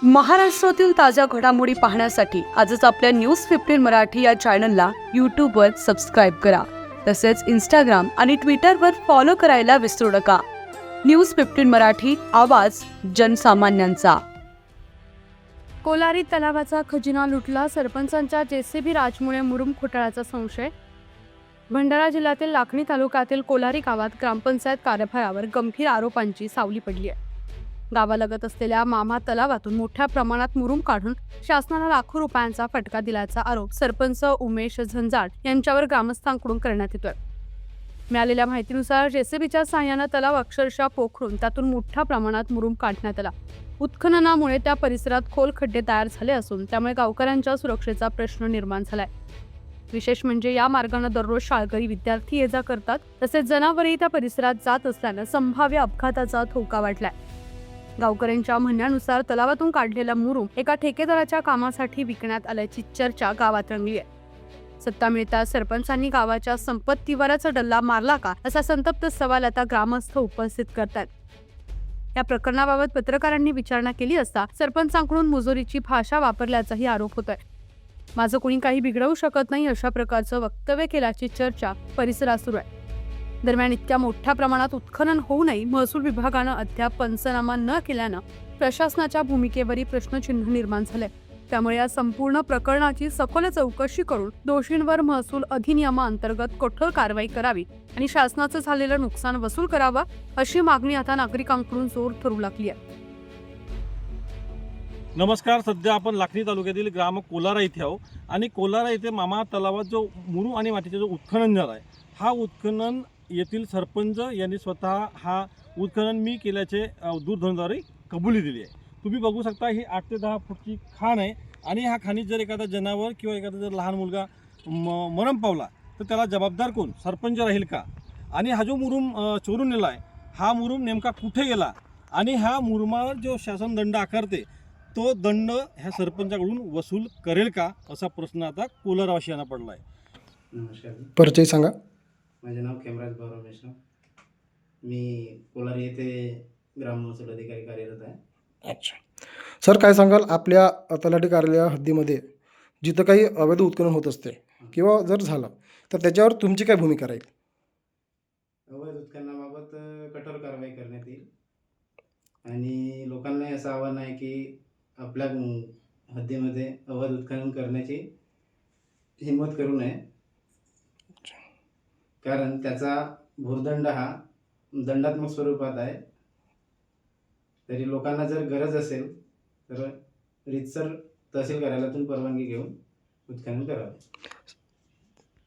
महाराष्ट्रातील ताज्या घडामोडी पाहण्यासाठी आजच आपल्या न्यूज 15 मराठी या चॅनलला यूट्यूबवर सबस्क्राईब करा. तसेच इंस्टाग्राम आणि ट्विटरवर फॉलो करायला विसरू नका. न्यूज 15 मराठी, आवाज जनसामान्यांचा. कोलारी तलावाचा खजिना लुटला, सरपंचांच्या जेसीबी राजमुळे मुरुम घोटाळ्याचा संशय. भंडारा जिल्ह्यातील लाखणी तालुक्यातील कोलारी गावात ग्रामपंचायत कारभारावर गंभीर आरोपांची सावली पडली आहे. गावालगत असलेल्या मामा तलावातून मोठ्या प्रमाणात मुरुम काढून शासनाला लाखो रुपयांचा फटका दिल्याचा आरोप सरपंच उमेश झंजाड यांच्यावर ग्रामस्थांकडून करण्यात येतोय. मिळालेल्या माहितीनुसार जेसीबीच्या साहाय्याने तलाव अक्षरशः पोखरून त्यातून मोठ्या प्रमाणात मुरुम काढण्यात आला. उत्खननामुळे त्या परिसरात खोल खड्डे तयार झाले असून त्यामुळे गावकऱ्यांच्या सुरक्षेचा प्रश्न निर्माण झालाय. विशेष म्हणजे या मार्गाने दररोज शाळकरी विद्यार्थी ये जा करतात, तसेच जनावरही त्या परिसरात जात असल्याने संभाव्य अपघाताचा धोका वाढलाय. गावकऱ्यांच्या म्हणण्यानुसार तलावातून काढलेला मुरुम एका ठेकेदाराच्या कामासाठी विकण्यात आल्याची चर्चा गावात रंगली आहे. सत्ता मिळताच सरपंचांनी गावाच्या संपत्तीवरच डल्ला मारला का, असा संतप्त सवाल आता ग्रामस्थ उपस्थित करतात. या प्रकरणाबाबत पत्रकारांनी विचारणा केली असता सरपंचांकडून मुजोरीची भाषा वापरल्याचाही आरोप होतोय. माझं कोणी काही बिघडवू शकत नाही, अशा प्रकारचं वक्तव्य केल्याची चर्चा परिसरात सुरू आहे. दरम्यान इतक्या मोठ्या प्रमाणात उत्खनन होऊनही महसूल विभागानं अद्याप पंचनामा न केल्यानं प्रशासनाच्या भूमिकेवरही प्रश्नचिन्ह निर्माण झाले. त्यामुळे या संपूर्ण प्रकरणाची सखोल चौकशी करून दोषींवर महसूल अधिनियमाअंतर्गत कठोर कारवाई करावी आणि शासनाचं झालेलं नुकसान वसूल करावं, अशी मागणी आता नागरिकांकडून जोर धरू लागली आहे. नमस्कार. सध्या आपण लाखणी तालुक्यातील ग्राम कोलारा इथे आहोत आणि कोलारा इथे मामा तलावात जो मुरुम आणि मातीचे जो उत्खनन झाला आहे, हा उत्खनन येथील सरपंच यांनी स्वतः हा उत्खनन मी केल्याचे दूरध्वनीद्वारे कबुली दिली आहे. तुम्ही बघू शकता, ही 8 ते 10 फूटची खाण आहे आणि ह्या खाणीत जर एखादा जनावर किंवा एखादा जर लहान मुलगा मरण पावला तर त्याला जबाबदार कोण? सरपंच राहील का? आणि हा जो मुरुम चोरून नेला आहे, हा मुरुम नेमका कुठे गेला आणि ह्या मुरुमावर जो शासन दंड आकारते तो दंड ह्या सरपंचाकडून वसूल करेल का, असा प्रश्न आता कोलारवासियांना पडला आहे. नमस्कार. परिचय सांगा. माझे नाव खेमराज भाऊराव मेश्राम. मी कोलारी येथे ग्राम महसूल अधिकारी कार्यरत आहे. अच्छा सर, काय सांगाल आपल्या तलाठी कार्यालय हद्दीमध्ये जिथं काही अवैध उत्खनन होत असते किंवा जर झालं तर त्याच्यावर तुमची काय भूमिका राहील? अवैध उत्खननाबाबत कठोर कारवाई करण्यात येईल आणि लोकांना असं आव्हान आहे की आपल्या हद्दीमध्ये अवैध उत्खनन करण्याची हिंमत करू नये, कारण त्याचा भूर्दंड हा दंडात्मक स्वरूपात आहे. तरी लोकांना जर गरज असेल तर रीतसर तहसील कार्यालयातून परवानगी घेऊन उत्खनन करावे.